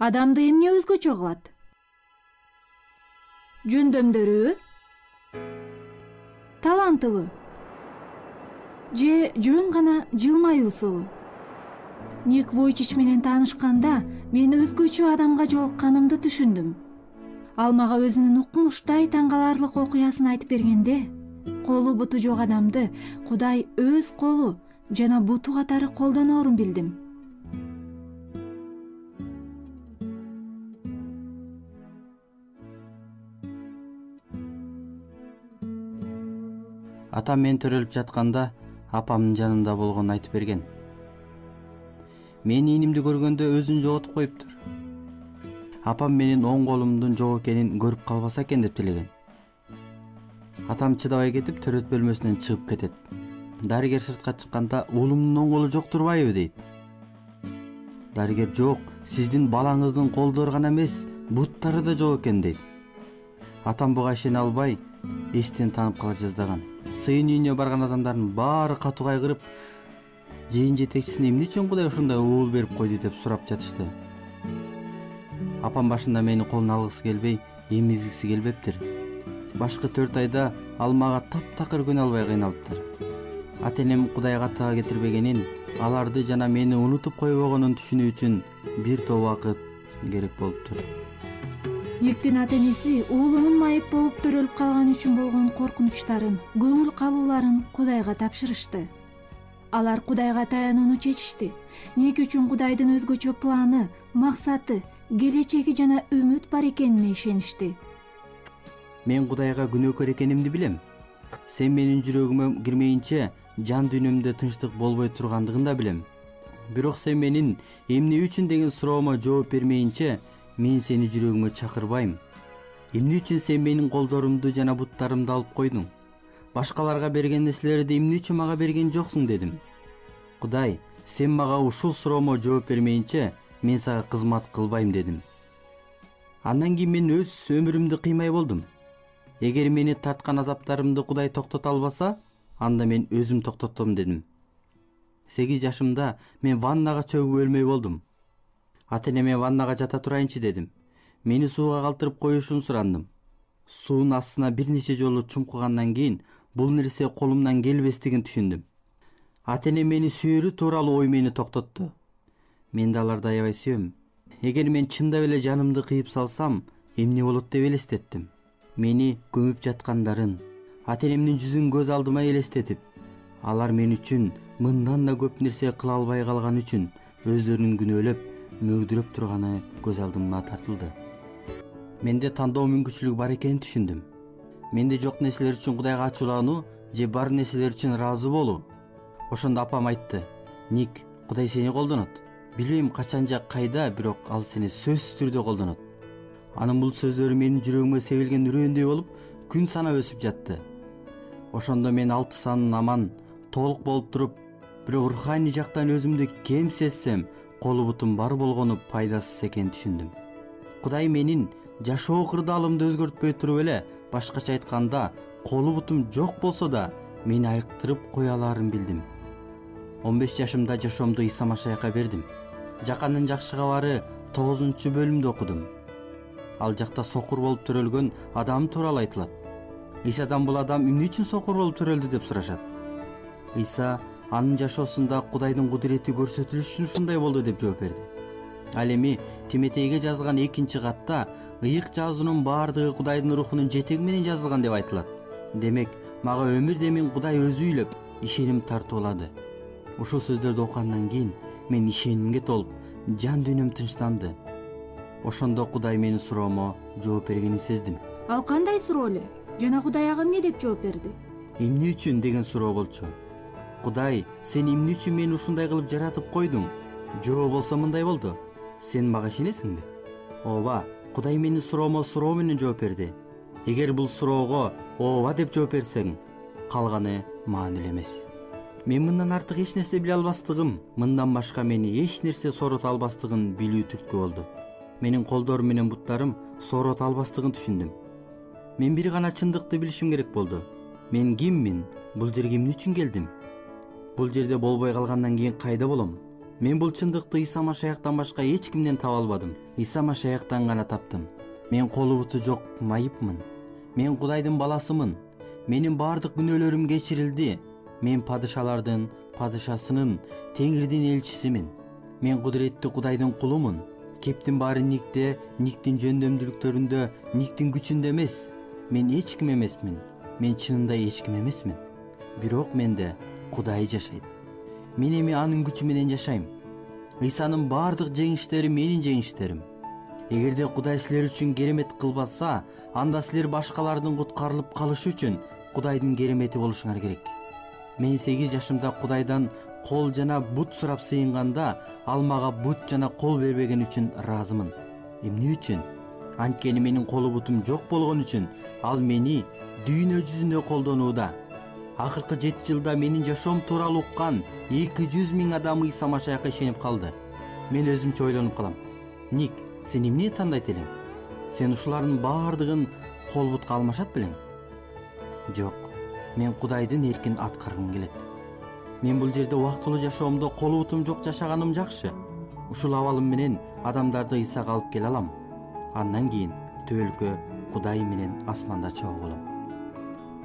адамды эмне өзгөчө кылат? Жөндөмдөрүбү? Талантыбы? Же жөн гана жылмаюусубу? Ник Войчич менен таанышканда мен өзгөчө адамга жолукканымды түшүндүм. Ал мага өзүнүн укмуштай таң каларлык окуясын айтып бергенде, колу буту жок адамды Кудай өз колу жана буту катары колдоноорун билдим. Атам мен төрөлүп жатканда апамдын жанында болгонун айтып берген. Мен ийнимди көргөндө өзүн жоготуп коюптур. Апам менин оң колумдун жок экенин көрүп калбаса экен деп тилеген. Атам чыдабай кетип төрөт бөлмөсүнөн чыгып кетет. Дарыгер сыртка чыкканда уулумдун оң колу жок турбайбы дейт. Дарыгер жок, сиздин балаңыздын колдору гана эмес, буттары да жок экен дейт. Атам буга ишене албай, эстен таанып кала жаздаган. Сыйын үйүнө барган адамдардын баары катуу кайгырып, жыйын жетекчисине эмне үчүн Кудай ушундай уул берип койду деп сурап жатышты. Апам башында мени колуна алгысы келбей, эмизгиси келбептир. Башкы 4 айда ал мага таптакыр көнө албай кыйналыптыр. Ата-энем Кудайга таа кетирбегенин, аларды жана мени унутуп койбогонун түшүнүү үчүн бир топ убакыт керек болуптур. Никтин ата-энеси уулунун майып болуп төрөлүп калган үчүн болгон коркунучтарын, көңүл калууларын Кудайга тапшырышты. Алар Кудайга таянууну чечишти. Ник үчүн Кудайдын өзгөчө планы, максаты, келечеги жана үмүт бар экенине ишеништи. Мен Кудайга күнөөкөр экенимди билем. Сен менин жүрөгүмө кирмейинче жан дүйнөмдө тынчтык болбой тургандыгын да билем. Бирок сен менин эмне үчүн деген суроомо жооп бермейинче мен сени жүрөгүмө чакырбайм. Эмне үчүн сен менин колдорумду жана буттарымды алып койдуң? Башкаларга берген нерселерди эмне үчүн мага берген жоксуң дедим. Кудай, сен мага ушул суроомо жооп бермейинче мен сага кызмат кылбайм дедим. Андан кийин мен өз өмүрүмдү кыймай болдум. Эгер мени тарткан азаптарымды Кудай токтото албаса, анда мен өзүм токтотом дедим. 8 жашымда мен ваннага чөгүп өлмөй болдум. Ата-энеме ваннага жата турайынчы дедим. Мени сууга калтырып коюшун сурандым. Суунун астына бир нече жолу чумкугандан кийин бул нерсе колумдан келбестигин түшүндүм. Ата-энем мени сүйөрү тууралуу ой мени токтотту. Мен да аларды аябай сүйөм. Эгер мен чындап эле жанымды кыйып салсам, эмне болот деп элестеттим. Мени көмүп жаткандарын, ата-энемдин жүзүн көз алдыма элестетип, алар мен үчүн мындан да көп нерсе кыла албай калган үчүн өздөрүнүн күнөөлөп, мөгдүрөп турганы көз алдыма тартылды. Менде тандоо мүмкүнчүлүгү бар экенин түшүндүм. Менде жок нерселер үчүн Кудайга ачуулануу же бар нерселер үчүн ыраазы болуу. Ошондо апам айтты: "Ник, Кудай сени колдонот. Билбейм качан же кайда, бирок ал сени сөзсүз түрдө колдонот." Анын бул сөздөрү менин жүрөгүмө себилген үрөөндөй болуп, күн санап өсүп жатты. Ошондо мен 6 санын аман, толук болуп туруп, бирок руханий жактан өзүмдү кем сезсем, колу бутум бар болгону пайдасыз экенин түшүндүм. Кудай менин жашоо кырдаалымды өзгөртпөй туруп эле, башкача айтканда, колу бутум жок болсо да, мени айыктырып кое алаарын билдим. 15 жашымда жашоомду Ыйса Машаякка бердим. Жакандын жакшы кабары 9-бөлүмдү окудум. Ал жакта сокур болуп төрөлгөн адам тууралуу айтылат. Ыйсадан бул адам эмне үчүн сокур болуп төрөлдү деп сурашат. Ыйса анын жашоосунда Кудайдын кудурети көрсөтүлүш үчүн ушундай болду деп жооп берди. Ал эми Тимотейге жазылган 2-катта ыйык жазуунун баардыгы Кудайдын рухунун жетеги менен жазылган деп айтылат. Демек, мага өмүр демин Кудай өзү үйлөп, ишеним тартуулады. Ушул сөздөрдү окугандан кийин мен ишенимге толуп, жан дүйнөм тынчтанды. Ошондо Кудай менин суроомо жооп бергенин сездим. Ал кандай суроо эле? Жана Кудай ага эмне деп жооп берди? Эмне үчүн деген суроо болчу. Кудай, сен эмне үчүн мени ушундай кылып жаратып койдуң? Жооп болсо мындай болду. Сен мага ишенесиңби? Ооба, Кудай менин суроомо суроо менен жооп берди. Эгер бул суроого ооба деп жооп берсең, калганы маанилүү эмес. Мен мындан артык эч нерсе биле албастыгым, мындан башка мени эч нерсе соорота албастыгын билүү түрткү болду. Менин колдорум менен буттарым соорота албастыгын түшүндүм. Мен бир гана чындыкты билишим керек болду. Мен киммин? Бул жерге эмне үчүн келдим? Бул жерде болбой калгандан кийин кайда болом? Мен бул чындыкты Иса Машаяктан башка эч кимден таба албадым. Иса Машаяктан гана таптым. Мен колу буту жок майыпмын. Мен Кудайдын баласымын. Менин бардык күнөөлөрүм кечирилди. Мен падышалардын падышасынын, Теңирдин элчисимин. Мен кудуреттүү Кудайдын кулумун. Кептин баары Никте, Никтин жөндөмдүүлүктөрүндө, Никтин күчүндө эмес. Мен эч ким эмесмин. Мен чынында эч ким эмесмин. Бирок менде Кудай жашайт. Мен эми анын күчү менен жашайм. Исанын бардык жеңиштери менин жеңиштерим. Эгерде Кудай силер үчүн керемет кылбаса, анда силер башкалардын куткарылып калышы үчүн Кудайдын керемети болушуңар керек. Мен 8 жашымда Кудайдан кол жана бут сурап сыйынганда, ал мага бут жана кол бербеген үчүн ыраазымын. Эмне үчүн? Анткени менин колу бутум жок болгон үчүн ал мени дүйнө жүзүндө колдонууда. Акыркы 7 жылда менин жашоом тууралуу уккан 200 000 адам Иса Машаякка ишенип калды. Мен өзүмчө ойлонуп калам. Ник, сен эмне тандайт элең? Сен ушулардын баардыгын кол бутка алмашат белең? Жок, мен Кудайдын эркин аткаргым келет. Мен бул жерде убактылуу жашоомдо кол бутум жок жашаганым жакшы. Ушул абалым менен адамдарды Исага алып келе алам. Андан кийин төбөлкө Кудай менен асманда чогуу болом.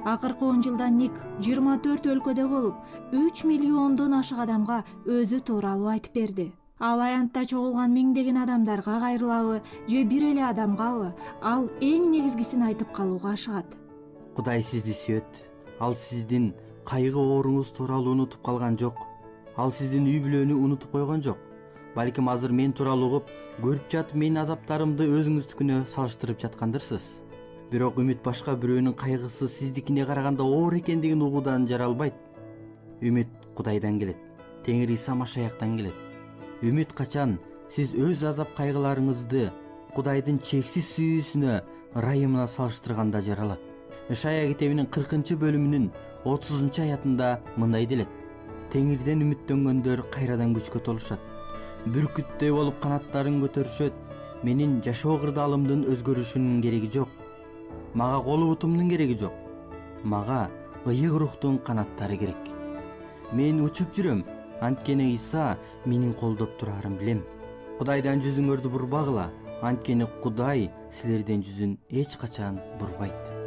Акыркы 10 жылда Ник 24 өлкөдө болуп, 3 миллиондон ашык адамга өзү тууралуу айтып берди. Ал аянтта чогулган миңдеген адамдарга кайрылабы же бир эле адамгабы, ал эң негизгисин айтып калууга ашыгат. Кудай сизди сүйөт. Ал сиздин кайгы ооруңуз тууралуу унутуп калган жок. Ал сиздин үй бүлөнү унутуп койгон жок. Балким азыр мен тууралуу угуп, көрүп жатып менин азаптарымды өзүңүздүкүнө салыштырып жаткандырсыз. Бирок үмүт башка бирөөнүн кайгысы сиздикине караганда оор экендигин угуудан жаралбайт. Үмүт Кудайдан келет. Теңир Иса Машаяктан келет. Үмүт качан сиз өз азап кайгыларыңызды Кудайдын чексиз сүйүүсүнө, ырайымына салыштырганда жаралат. Ишая китебинин 40-бөлүмүнүн 30-аятында мындай делет. Теңирден үмүттөнгөндөр кайрадан күчкө толушат. Бүркүттөй болуп канаттарын көтөрүшөт. Менин жашоо кырдаалымдын өзгөрүшүнүн кереги жок. Мага колу бутумдун кереги жок. Мага ыйык рухтун канаттары керек. Мен учуп жүрөм, анткени Иса менин колдоп турарын билем. Кудайдан жүзүңөрдү бурбагыла, анткени Кудай силерден жүзүн эч качан бурбайт.